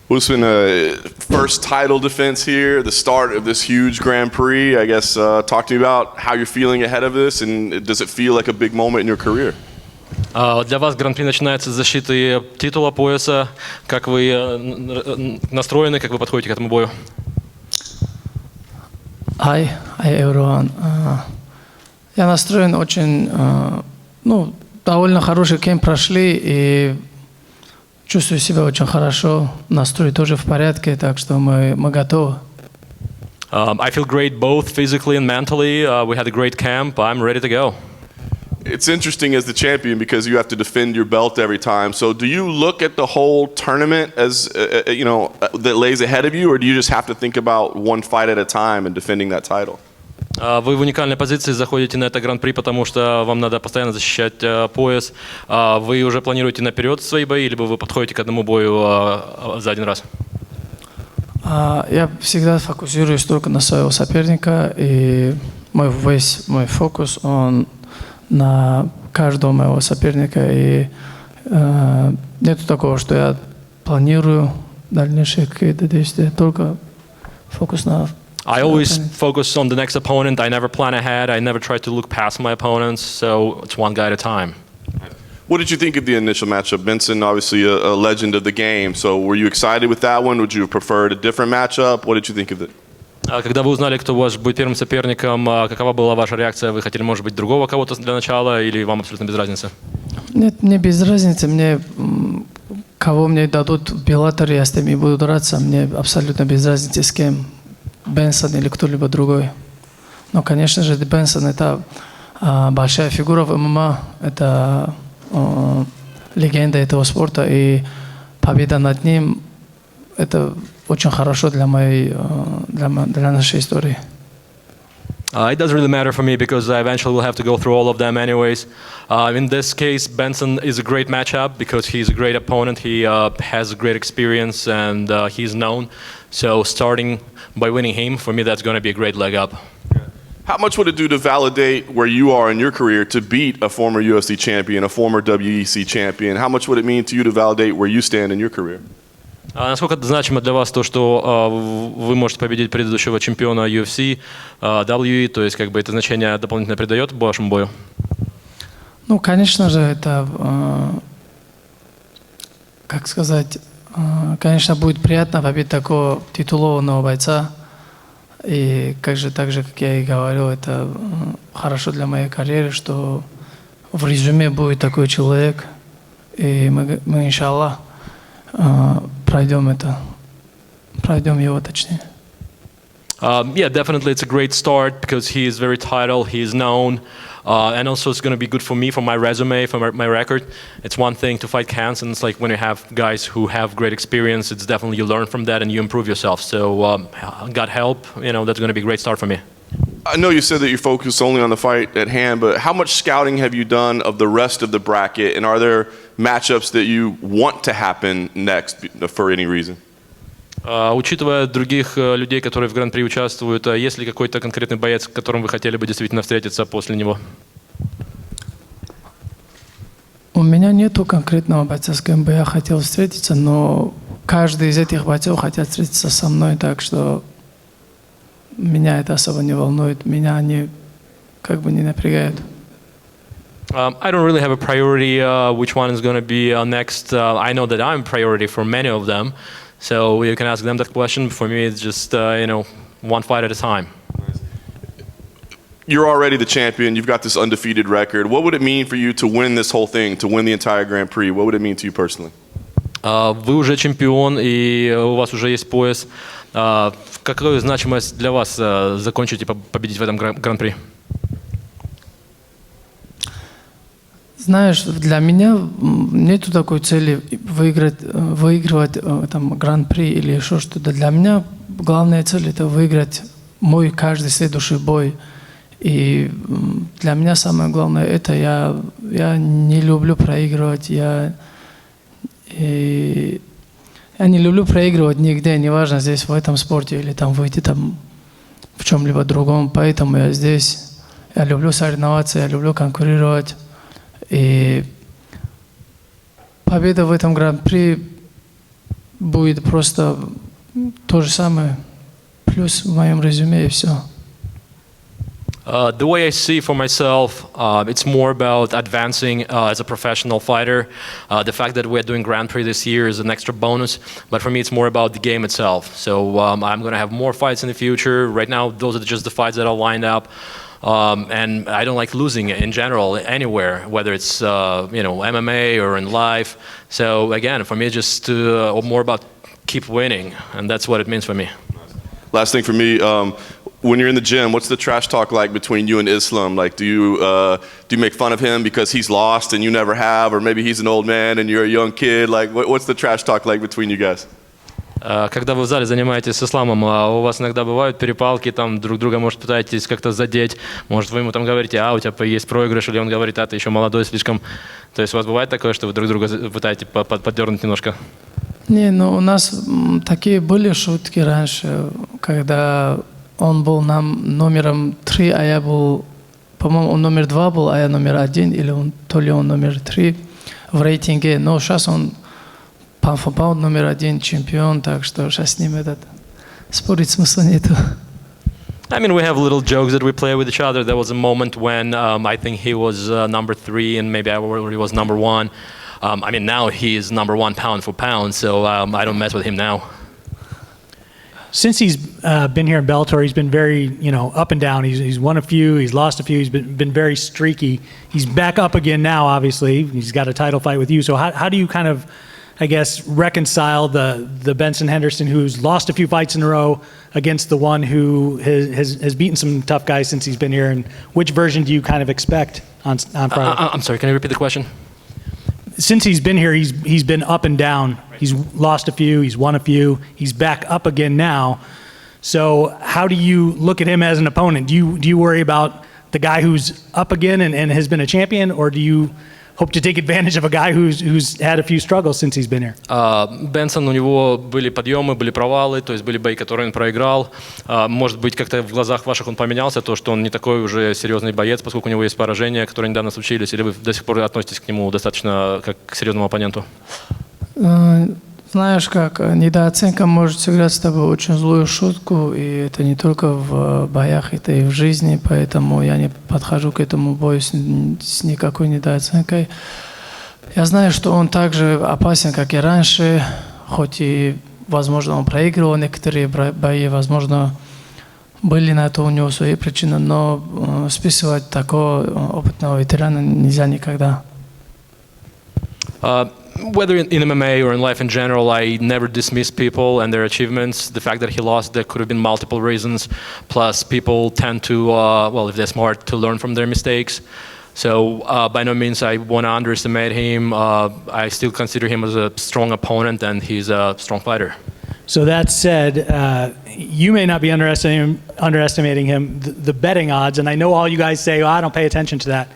Usman, first title defense here, the start of this huge Grand Prix. I guess talk to me about how you're feeling ahead of this, and does it feel like a big moment in your career? Для вас Гран-при начинается с защиты титула, пояса. Как вы настроены, как вы подходите к этому бою? Hi everyone. Я настроен очень, довольно хороший кемп прошли и чувствую себя очень хорошо, настрой тоже в порядке, так что мы готовы. I feel great both physically and mentally. We had a great camp. I'm ready to go. It's interesting as the champion because you have to defend your belt every time. So do you look at the whole tournament as, that lays ahead of you, or do you just have to think about one fight at a time and defending that title? Вы в уникальной позиции заходите на это Гран-при, потому что вам надо постоянно защищать пояс. Вы уже планируете наперед свои бои, либо вы подходите к одному бою за один раз? Я всегда фокусируюсь только на своего соперника, и весь мой фокус, он на каждого моего соперника, и нету такого, что я планирую дальнейшие какие-то действия, только фокус на... I always focus on the next opponent. I never plan ahead. I never try to look past my opponents, so it's one guy at a time. What did you think of the initial matchup? Benson, obviously a legend of the game, so were you excited with that one? Would you have preferred a different matchup? What did you think of it? Когда вы узнали, кто ваш будет первым соперником, какова была ваша реакция? Вы хотели, может быть, другого кого-то для начала, или вам абсолютно без разницы? Нет, мне без разницы. Кого мне дадут в Bellator, я с теми буду драться. Мне абсолютно без разницы с кем. Бенсон или кто-либо другой. Но, конечно же, Бенсон — это большая фигура в ММА, это легенда этого спорта, и победа над ним — это очень хорошо для нашей истории. It doesn't really matter for me because I eventually will have to go through all of them anyways. In this case, Benson is a great matchup because he's a great opponent. He has great experience and he's known. So starting by winning him, for me, that's going to be a great leg up. How much would it do to validate where you are in your career to beat a former UFC champion, a former WEC champion? How much would it mean to you to validate where you stand in your career? Насколько это значимо для вас то, что вы можете победить предыдущего чемпиона UFC, WE, то есть как бы это значение дополнительно придает вашему бою? Ну, конечно же, это, как сказать, конечно, будет приятно победить такого титулованного бойца. И так же, как я и говорил, это хорошо для моей карьеры, что в резюме будет такой человек. И мы иншаллах, пройдем его, точнее. Yeah, definitely it's a great start because he is very titled, he is known, and also it's going to be good for me, for my resume, for my record. It's one thing to fight cans, and it's like when you have guys who have great experience, it's definitely you learn from that and you improve yourself. So God help, that's going to be a great start for me. I know you said that you focus only on the fight at hand, but how much scouting have you done of the rest of the bracket, and are there matchups that you want to happen next for any reason? Учитывая других людей, которые в Гран-при участвуют, есть ли какой-то конкретный боец, с которым вы хотели бы действительно встретиться после него? У меня нету конкретного бойца, с кем бы я хотел встретиться, но каждый из этих бойцов хотят встретиться со мной, так что меня это особо не волнует, меня они как бы не напрягают. I don't really have a priority which one is going to be next. I know that I'm priority for many of them, so you can ask them that question. For me, it's just one fight at a time. You're already the champion. You've got this undefeated record. What would it mean for you to win this whole thing, to win the entire Grand Prix? What would it mean to you personally? Вы уже чемпион, и у вас уже есть пояс. Какую значимость для вас закончить и победить в этом Гран-при? Знаешь, для меня нету такой цели выигрывать там Гран-при или еще что-то. Для меня главная цель — это выиграть мой каждый следующий бой. И для меня самое главное — это я не люблю проигрывать. Я не люблю проигрывать нигде, неважно, здесь в этом спорте или там выйти там в чем-либо другом. Поэтому я здесь. Я люблю соревноваться, я люблю конкурировать. И победа в этом Гран-при будет просто то же самое, плюс в моем резюме и все. The way I see for myself, it's more about advancing as a professional fighter. The fact that we're doing Grand Prix this year is an extra bonus, but for me it's more about the game itself. So I'm going to have more fights in the future. Right now, those are just the fights that are lined up. And I don't like losing in general anywhere, whether it's MMA or in life. So again, for me, it's just more about keep winning, and that's what it means for me. Last thing for me, when you're in the gym, what's the trash talk like between you and Islam? Like, do you make fun of him because he's lost and you never have, or maybe he's an old man and you're a young kid? Like, what's the trash talk like between you guys? Когда вы в зале занимаетесь с Исламом, у вас иногда бывают перепалки, там друг друга, может, пытаетесь как-то задеть, может, вы ему там говорите, у тебя есть проигрыш, или он говорит, ты еще молодой слишком. То есть у вас бывает такое, что вы друг друга пытаетесь поддернуть немножко? Не, ну у нас такие были шутки раньше, когда он был нам номером 3, а я был, по-моему, он номер 2 был, а я номер 1, или то ли он номер 3 в рейтинге. Но сейчас он pound for pound номер 1 чемпион, так что сейчас с ним спорить смысла нету. I mean, we have little jokes that we play with each other. There was a moment when I think he was number 3 and maybe I was number 1. I mean, now he is number 1 pound for pound, so I don't mess with him now. Since he's been here in Bellator, he's been very, up and down. He's won a few, he's lost a few. He's been very streaky. He's back up again now. Obviously, he's got a title fight with you. So how do you kind of, I guess, reconcile the Benson Henderson who's lost a few fights in a row against the one who has beaten some tough guys since he's been here? And which version do you kind of expect on Friday? I'm sorry. Can you repeat the question? Since he's been here, he's been up and down. He's lost a few, he's won a few, he's back up again now. So how do you look at him as an opponent? Do you worry about the guy who's up again and has been a champion, or do you hope to take advantage of a guy who's had a few struggles since he's been here? Бенсон, у него были подъемы, были провалы, то есть были бои, которые он проиграл. Может быть, как-то в глазах ваших он поменялся, то, что он не такой уже серьезный боец, поскольку у него есть поражения, которые недавно случились, или вы до сих пор относитесь к нему достаточно как к серьезному оппоненту? Знаешь, как недооценка может сыграть с тобой очень злую шутку, и это не только в боях, это и в жизни, поэтому я не подхожу к этому бою с никакой недооценкой. Я знаю, что он также опасен, как и раньше, хоть и, возможно, он проигрывал некоторые бои, возможно, были на это у него свои причины, но списывать такого опытного ветерана нельзя никогда. Whether in MMA or in life in general, I never dismiss people and their achievements. The fact that he lost, there could have been multiple reasons. Plus, people tend to, if they're smart, to learn from their mistakes. So by no means I want to underestimate him. I still consider him as a strong opponent, and he's a strong fighter. So that said, you may not be underestimating him. The betting odds, and I know all you guys say, I don't pay attention to that.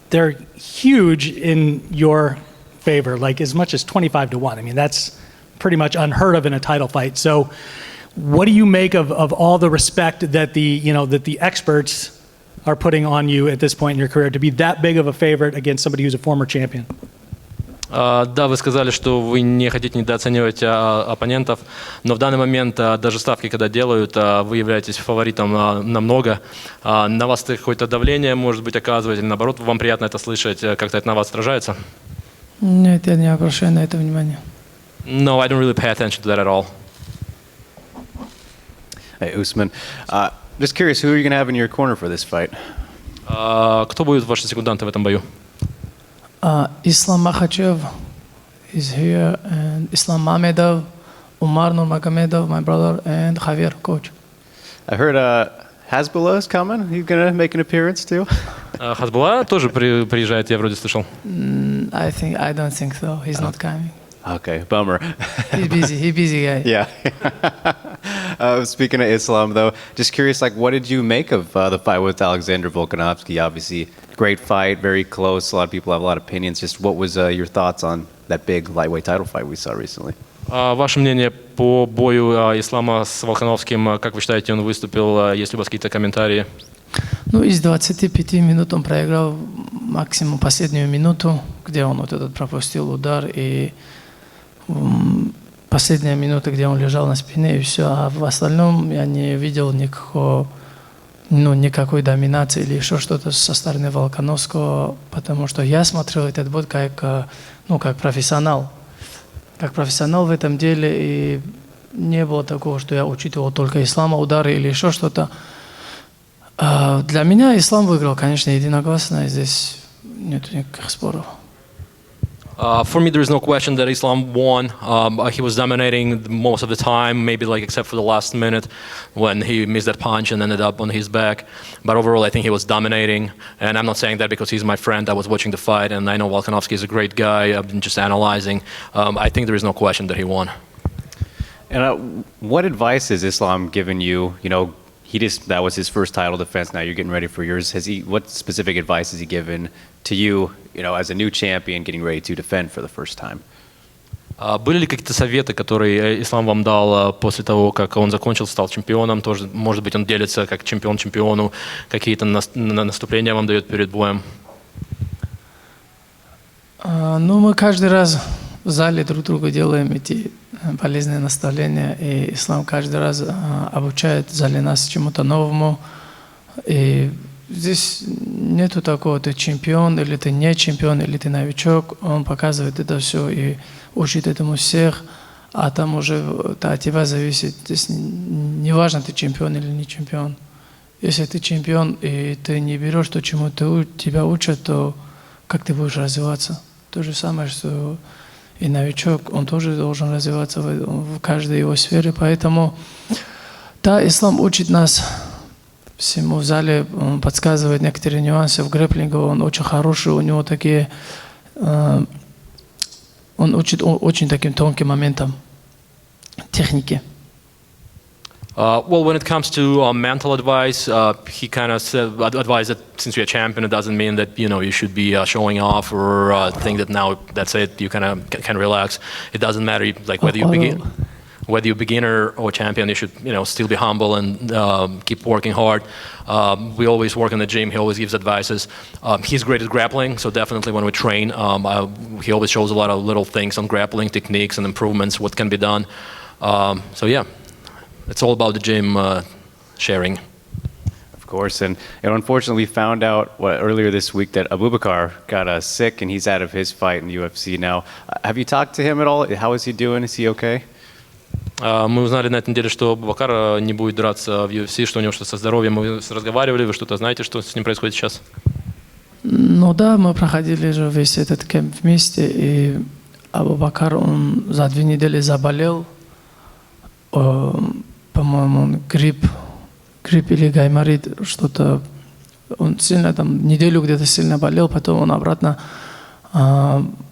They're huge in your favor, like as much as 25-1. I mean, that's pretty much unheard of in a title fight. So what do you make of all the respect that the experts are putting on you at this point in your career to be that big of a favorite against somebody who's a former champion? Да, вы сказали, что вы не хотите недооценивать оппонентов, но в данный момент даже ставки, когда делают, вы являетесь фаворитом намного. На вас какое-то давление, может быть, оказывает, или наоборот, вам приятно это слышать, как-то это на вас отражается? Нет, я не обращаю на это внимания. No, I don't really pay attention to that at all. Hey, Usman. Just curious, who are you going to have in your corner for this fight? Кто будет ваши секунданты в этом бою? Usman Makhachev is here, and Usman Nurmagomedov, Usman Nurmagomedov, my brother, and Javier, coach. I heard Hasbullah is coming. He's going to make an appearance too? Хасбулла тоже приезжает, я вроде слышал. I don't think so. He's not coming. Okay, bummer. He's busy. He's busy guy. Yeah. Speaking of Islam, though, just curious, what did you make of the fight with Alexander Volkanovski? Obviously, great fight, very close. A lot of people have a lot of opinions. Just what was your thoughts on that big lightweight title fight we saw recently? Ваше мнение по бою Ислама с Волконовским, как вы считаете, он выступил? Есть ли у вас какие-то комментарии? Из 25 минут он проиграл максимум последнюю минуту, где он этот пропустил удар. И последние минуты, где он лежал на спине, и все. А в остальном я не видел никакой доминации или еще что-то со стороны Волконовского, потому что я смотрел этот бой как профессионал. Как профессионал в этом деле, и не было такого, что я учитывал только ислама, удары или еще что-то. Для меня ислам выиграл, конечно, единогласно, и здесь нет никаких споров. For me, there is no question that Islam won. He was dominating most of the time, maybe like except for the last minute when he missed that punch and ended up on his back. But overall, I think he was dominating. And I'm not saying that because he's my friend. I was watching the fight, and I know Volkanovski is a great guy. I've been just analyzing. I think there is no question that he won. And what advice has Islam given you? You know, that was his first title defense. Now you're getting ready for yours. What specific advice has he given to you, as a new champion getting ready to defend for the first time? Были ли какие-то советы, которые Ислам вам дал после того, как он закончил, стал чемпионом? Тоже, может быть, он делится как чемпион чемпиону, какие-то наступления вам дает перед боем? Мы каждый раз в зале друг другу делаем эти полезные наставления, и Ислам каждый раз обучает в зале нас чему-то новому. И здесь нету такого, ты чемпион, или ты не чемпион, или ты новичок. Он показывает это все и учит этому всех, а там уже от тебя зависит. Здесь не важно, ты чемпион или не чемпион. Если ты чемпион, и ты не берешь то, чему тебя учат, то как ты будешь развиваться? То же самое, что и новичок, он тоже должен развиваться в каждой его сфере. Поэтому, да, ислам учит нас всему в зале, он подсказывает некоторые нюансы в грэпплинге, он очень хороший, у него такие, он учит очень таким тонким моментам техники. Well, when it comes to mental advice, he kind of advised that since you're a champion, it doesn't mean that you should be showing off or think that now that's it. You kind of can relax. It doesn't matter like whether you're beginner or champion. You should still be humble and keep working hard. We always work in the gym. He always gives advices. He's great at grappling, so definitely when we train, he always shows a lot of little things on grappling techniques and improvements, what can be done. So yeah. It's all about the gym sharing. Of course, and unfortunately we found out earlier this week that Abubakar got sick and he's out of his fight in the UFC now. Have you talked to him at all? How is he doing? Is he okay? Мы узнали на этой неделе, что Абубакар не будет драться в UFC, что у него что-то со здоровьем. Мы разговаривали, вы что-то знаете, что с ним происходит сейчас? Да, мы проходили же весь этот кемп вместе, и Абубакар, он за 2 недели заболел. По-моему, грипп или гайморит, что-то. Он сильно неделю где-то сильно болел, потом он обратно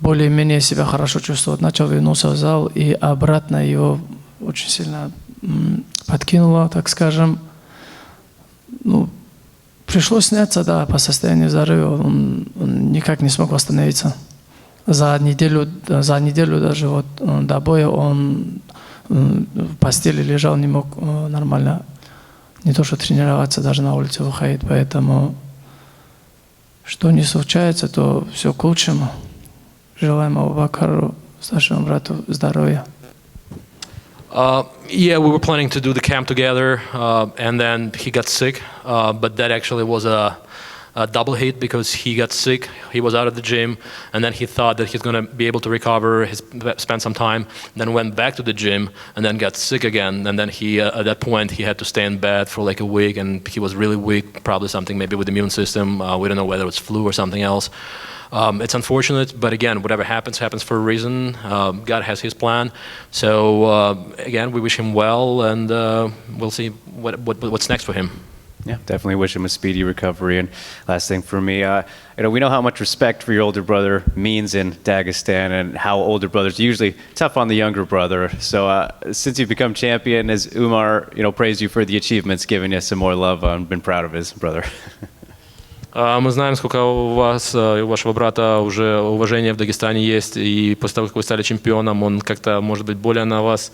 более-менее себя хорошо чувствовал, начал вернулся в зал, и обратно его очень сильно подкинуло, так скажем. Пришлось сняться, да, по состоянию здоровья, он никак не смог восстановиться. За неделю даже до боя он в постели лежал, не мог нормально, не то что тренироваться, даже на улице выходить. Поэтому, что не случается, то все к лучшему. Желаем Абубакару, старшему брату, здоровья. Yeah, we were planning to do the camp together, and then he got sick. But that actually was a double hit because he got sick. He was out of the gym, and then he thought that he's going to be able to recover. He spent some time, then went back to the gym, and then got sick again. And then he, at that point, he had to stay in bed for like a week, and he was really weak. Probably something maybe with the immune system. We don't know whether it's flu or something else. It's unfortunate, but again, whatever happens for a reason. God has His plan. So again, we wish him well, and we'll see what's next for him. Yeah, definitely wish him a speedy recovery. And last thing for me, we know how much respect for your older brother means in Dagestan, and how older brothers are usually tough on the younger brother. So since you've become champion, has Umar, praised you for the achievements, given you some more love, and been proud of his brother? Мы знаем, сколько у вас и у вашего брата уже уважения в Дагестане есть, и после того, как вы стали чемпионом, он как-то, может быть, более на вас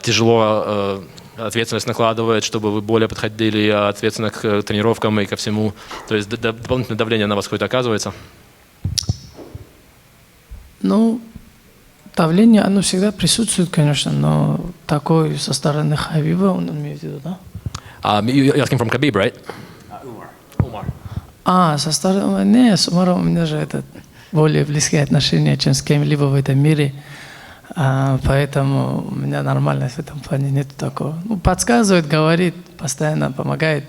тяжело ответственность накладывает, чтобы вы более подходили ответственно к тренировкам и ко всему. То есть дополнительное давление на вас какое-то оказывается? Давление, оно всегда присутствует, конечно, но такой со стороны Хабиба, он имеет в виду, да? You're asking from Khabib, right? Со стороны... Не, с Умаром у меня же более близкие отношения, чем с кем-либо в этом мире. Поэтому у меня нормально в этом плане нет такого. Ну, подсказывает, говорит, постоянно помогает.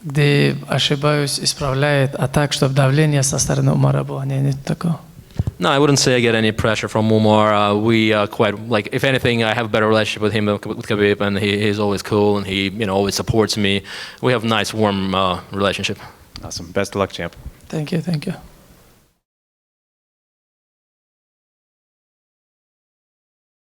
Где ошибаюсь, исправляет. А так, чтобы давление со стороны Умара было, нет такого. No, I wouldn't say I get any pressure from Umar. We quite like, if anything, I have a better relationship with him than with Khabib, and he's always cool and he, always supports me. We have a nice, warm relationship. Awesome. Best of luck, champ. Thank you, thank you.